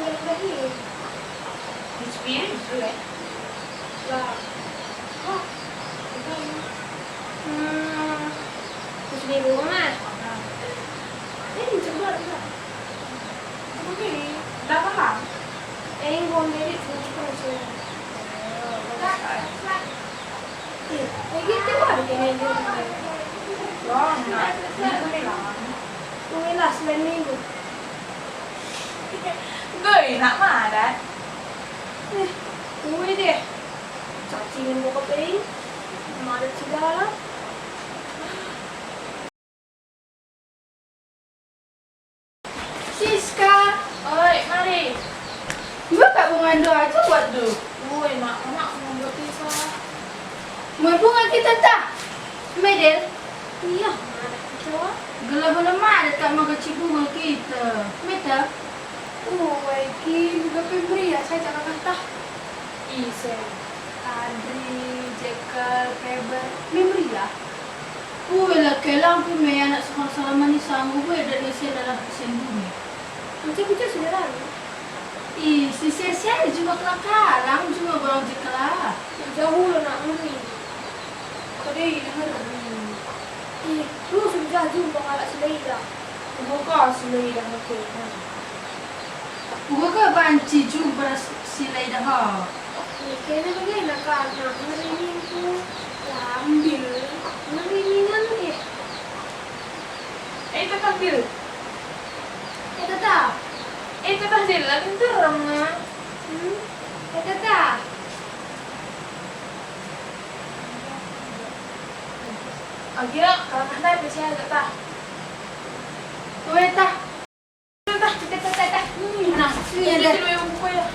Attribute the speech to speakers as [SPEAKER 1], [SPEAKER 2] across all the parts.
[SPEAKER 1] dahil.
[SPEAKER 2] Experience dulu ya.
[SPEAKER 1] Lah. Oh, ikaw mo. Gusto niyo mo nga. Coba enggak.
[SPEAKER 2] Oke, berapa lah?
[SPEAKER 1] Yang gua ngedit sama kita masih. Kayak gitu ada kayak gitu.
[SPEAKER 2] Oh, enggak. Ini lah.
[SPEAKER 1] Mungkin last minggu.
[SPEAKER 2] Gak enak mah ada.
[SPEAKER 1] Gue deh. Cacingin gua ke piring. Ada segala.
[SPEAKER 3] Siska,
[SPEAKER 2] Oi, mari.
[SPEAKER 3] gue tak bunga doa aja buat du.
[SPEAKER 2] Woi, mak mau buat pisah.
[SPEAKER 3] Mau bunga kita tak? Medel,
[SPEAKER 1] Iya, ada kecewa.
[SPEAKER 3] gelap lemah ada tak mau kecil bunga kita. Meta,
[SPEAKER 1] Iki juga pemberi ya, saya jangan kata.
[SPEAKER 2] Ise.
[SPEAKER 3] Adri, Jekyll, Keber, memberi ya. Lah kelang pun me anak sekolah manis sanggup gue dan isi adalah kesian bumi.
[SPEAKER 1] Macam kita sudah lalu.
[SPEAKER 3] Si Sia juga kelakaran, cuma bawa Jekyll.
[SPEAKER 1] Jauh lo nak muni. Kau dia dengar. Lu sudah jumpa kalau selera.
[SPEAKER 2] Buka sendiri dah aku.
[SPEAKER 3] Gue ke banci juga silai dah.
[SPEAKER 1] Kayaknya bagaimana kan? Nah, meringin tuh ambil meringan ya.
[SPEAKER 2] Itu tampil.
[SPEAKER 1] Tetap.
[SPEAKER 2] Itu tampil lagi terang na.
[SPEAKER 1] Tetap.
[SPEAKER 2] Akhirnya kalau kata bisa agak tah.
[SPEAKER 3] Weta,
[SPEAKER 2] Tah, tah.
[SPEAKER 3] nah,
[SPEAKER 2] Ini
[SPEAKER 3] ada.
[SPEAKER 2] dulu yang buku ya.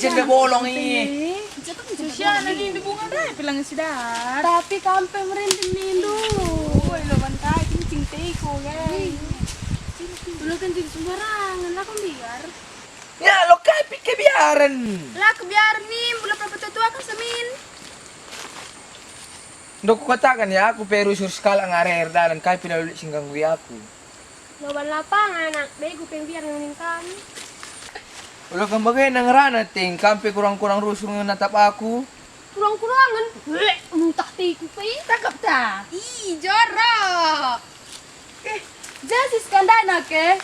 [SPEAKER 4] Siyempre bolong ini.
[SPEAKER 2] Siya, nanindi bunga dahil bilang si Dad.
[SPEAKER 3] Tapi kampe merinding nindu.
[SPEAKER 2] Uy, lawan tayo, kincing ko, guys.
[SPEAKER 3] Lu kencing sembarangan lah biar.
[SPEAKER 4] Ya, lo kapit kebiaran.
[SPEAKER 3] Lah kebiaran nih, mulai tua kan semin.
[SPEAKER 4] Dok ko katakan ya, aku peru sur skala ngarer dalan kay pinalulit singgang aku.
[SPEAKER 1] Lawan lapangan, anak. Bego pembiar nginkan.
[SPEAKER 4] Ulo kang bagay nang rana ting, kampe kurang-kurang rusung yung natap aku.
[SPEAKER 1] Kurang-kurangan. Muntah tiku pa eh.
[SPEAKER 3] Takap ta. Ih, jorok. Jasis kandana ke?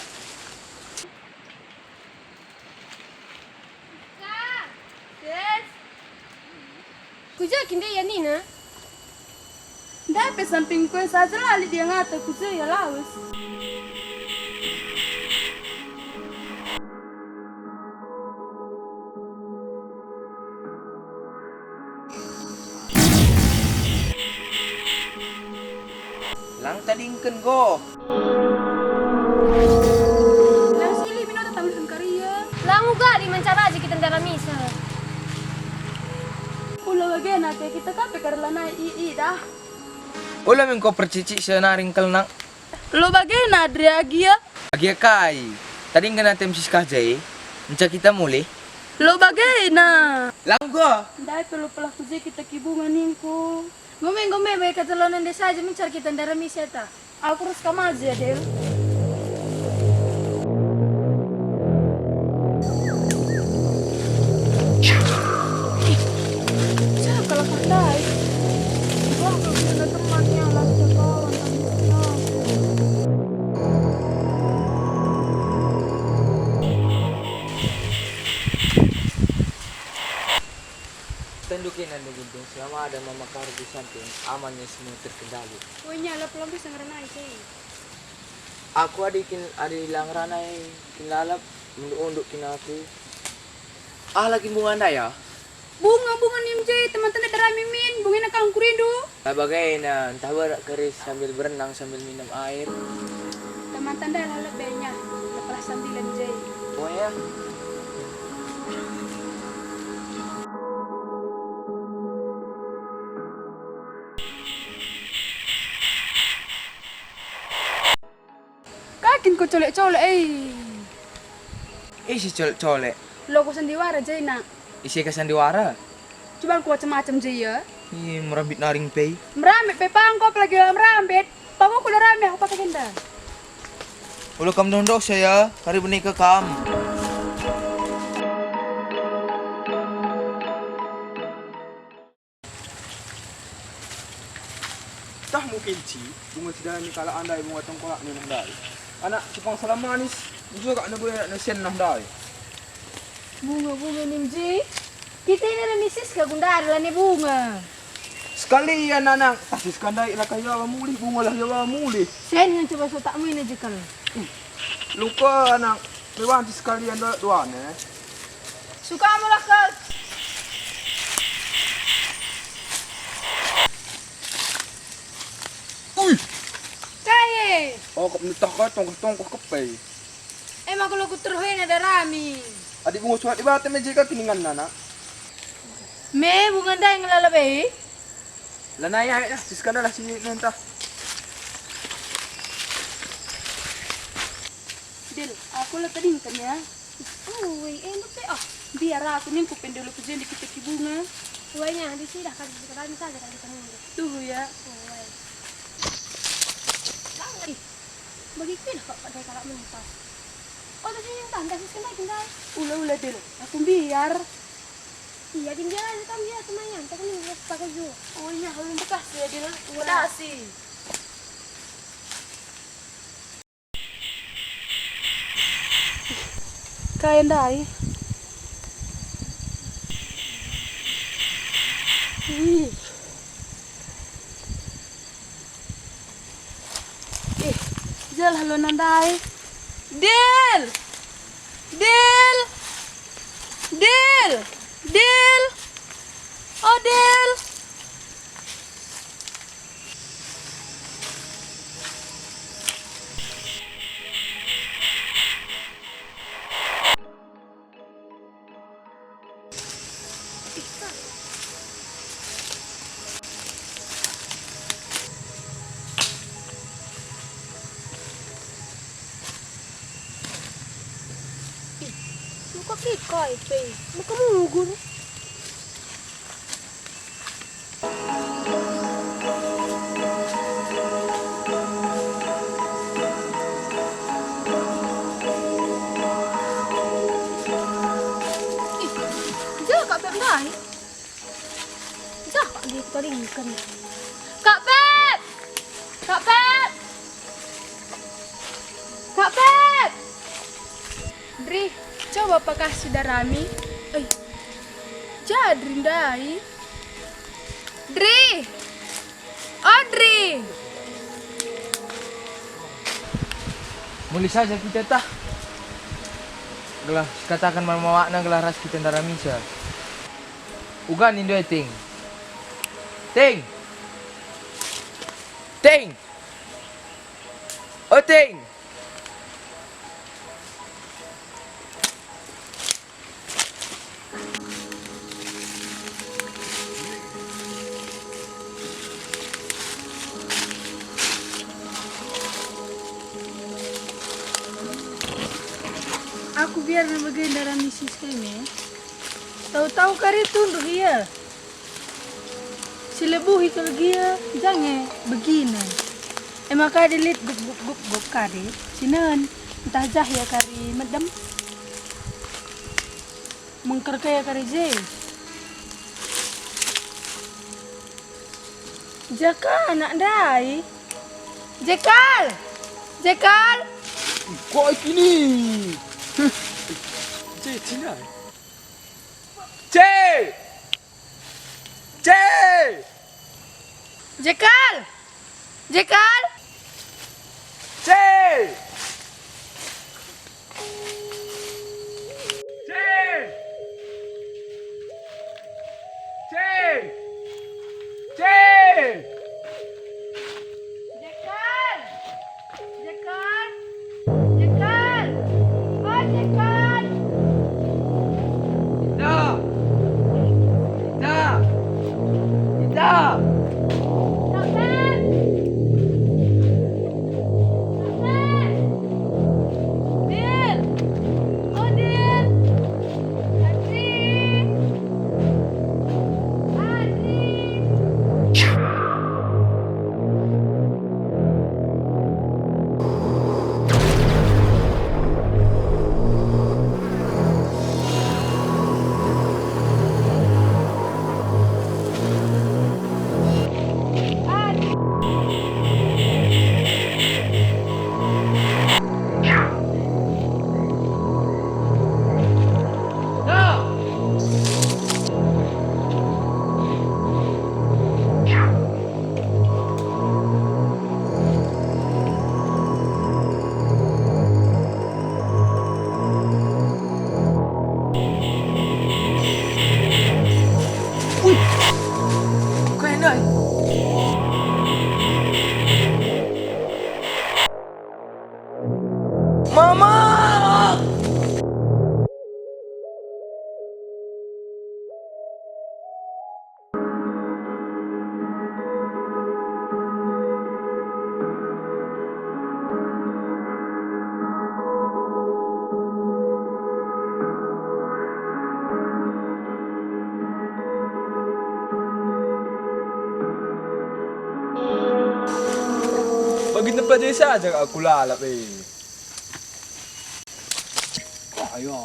[SPEAKER 3] Yes.
[SPEAKER 1] Kujakin dia Nina.
[SPEAKER 3] Dapat samping kue saja lali dia ngata kuja ya lawas.
[SPEAKER 4] Lang tadingken go.
[SPEAKER 3] Lang sili minota tampil karya.
[SPEAKER 1] Langu gak di mencara aja kita dalam misa.
[SPEAKER 3] Ulah bagian nake kita kape karla na ii dah.
[SPEAKER 4] Ulo min ko percici sa naring kalnang.
[SPEAKER 3] Lo bagian Adriagia.
[SPEAKER 4] Agi kay. Tadingken natin si skajay. Unsa kita muli.
[SPEAKER 3] Lo bagian na.
[SPEAKER 4] Lang go.
[SPEAKER 3] Dahil perlu pelaku kita kibungan ningko. Gome baik katalonan desa aja mencari kita darah miseta. Aku harus kamu aja deh. Siapa kalau pandai? Wah, belum ada temannya lagi kawan tamunya.
[SPEAKER 4] Tandukin anda gunting selama ada mama karu di samping, amannya semua terkendali.
[SPEAKER 1] Punya lah pelong bisa ngerenai sih.
[SPEAKER 4] Aku ada ilang ranai kinlalap, unduk kinaku. Lagi bunga anda ya?
[SPEAKER 3] Bunga nim jay teman-teman darah mimin, bungin akang kuridu.
[SPEAKER 4] Bagai na, entah berak keris sambil berenang sambil minum air.
[SPEAKER 3] Teman-teman lalap banyak, lepas sambilan jay.
[SPEAKER 4] Oh ya,
[SPEAKER 3] ko colek-colek
[SPEAKER 4] Si colek-colek.
[SPEAKER 3] Lo ko sandiwara jay nak.
[SPEAKER 4] Isi ka sandiwara.
[SPEAKER 3] Coba ku macam-macam jay ya.
[SPEAKER 4] Merambit naring pay.
[SPEAKER 3] Merambit pe pangkop lagi merambit. Pangko ko rame aku pakai genda.
[SPEAKER 4] Ulo kam dondok saya, kari benih ke kam.
[SPEAKER 5] Tah mungkin bunga tidak ni kalau anda bunga tongkolak ni nandai. Anak cipang selama ni juga kak nabu nak sen nandai.
[SPEAKER 3] Bunga-bunga nimji. Kita ini remisis ke gundar lah ni bunga.
[SPEAKER 5] Sekali ya anak, kasih skandai lah kaya muli bunga lah ya muli.
[SPEAKER 3] Sen yang coba so tak mu ini je kalau.
[SPEAKER 5] Luka anak, lewanti sekalian dua ni.
[SPEAKER 3] Suka mo lah kal. Kaya.
[SPEAKER 5] Oh, kau minta kau tongkok kepai.
[SPEAKER 3] Emang kalau ku terhoy ada rami.
[SPEAKER 5] Adik bunga suat ibarat meja kiningan anak.
[SPEAKER 3] Me bunga dah yang lalabay.
[SPEAKER 5] Lanaya ya, siskana lah si nenta.
[SPEAKER 3] Dil, aku lah tadi kan ya.
[SPEAKER 1] Uy, enak sih. Oh,
[SPEAKER 3] Biar aku nih ku pendulu ke jadi kita bunga.
[SPEAKER 1] kuenya di sini dah kan sekarang saja kan kita nunggu.
[SPEAKER 3] Tuh ya.
[SPEAKER 1] Ih, bagi kita kok pakai kalak mentas. Oh, tadi yang tanda sih kendai.
[SPEAKER 3] Ula dil, aku biar.
[SPEAKER 1] Iya, tinggal aja kan dia lumayan. Tapi ini pakai juga.
[SPEAKER 3] Oh iya, belum bekas ya dil.
[SPEAKER 1] Udah
[SPEAKER 3] sih. Kayak ndai. Ih. Jal halo nandai. Dil. Dil. Dil. Dil. Oh Dil.
[SPEAKER 1] Muka kita pe. Muka mugun.
[SPEAKER 3] Jangan Kak Pep ndai.
[SPEAKER 1] Dah, dia tadi ikan.
[SPEAKER 3] Kak Pep. Kak Pep. Kak Pep. Dri, coba pakai si Darami. Jadi ndai. Dri. Oh Dri.
[SPEAKER 4] Muli saja kita tah. Gelah katakan makna gelah ras kita ndara misa. Ugan indo ting. Ting. Ting. Oh ting.
[SPEAKER 3] Aku biar bagian darah misi ini. Tahu-tahu kari tunduk dia. Silebuhi kalau dia jangan begini. Emang kari lit guk kari. Sinan entah ya kari medem. Mengkerkaya kari je. Jaka anak dai. Jekal. Jekal.
[SPEAKER 5] Kau ini. Cina. C.
[SPEAKER 3] Jekal. Jekal.
[SPEAKER 5] C. C. C. C.
[SPEAKER 3] Jekal. Jekal. Jekal. Oh Jekal.
[SPEAKER 4] Ida. Ida. Ida.
[SPEAKER 3] Kak Pep. Kak Pep.
[SPEAKER 4] dai. Mama!
[SPEAKER 5] Pagin na pa din siya, diyan ako lalap eh. Ayo.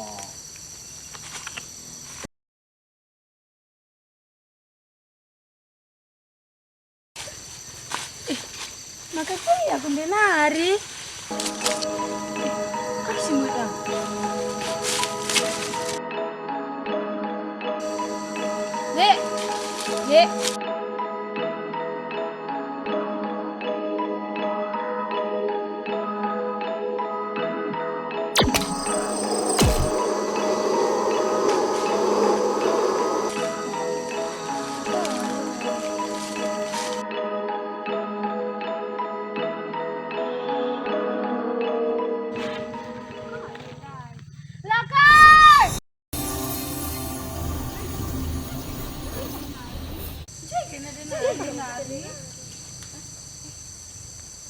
[SPEAKER 1] Makasih aku denari.
[SPEAKER 2] Kasih mo dah.
[SPEAKER 1] Dek. Dek. Lakar!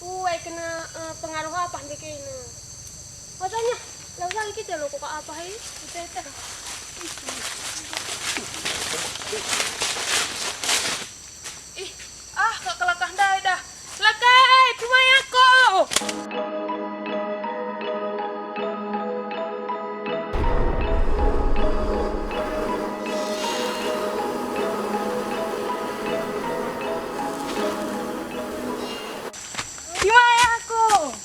[SPEAKER 1] Uwe kena pengaruh apa nih kayaknya? Katanya, lalu lagi kita lo kok apa ini? Kita.
[SPEAKER 2] Ih, kak kelakah dah. Lakai, cuma aku. Gimana aku?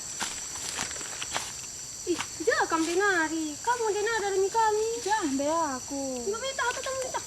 [SPEAKER 1] Ih, jangan kamu denari. Kamu denari dari kami.
[SPEAKER 2] Jangan deh aku.
[SPEAKER 1] Nggak minta, atau kamu minta?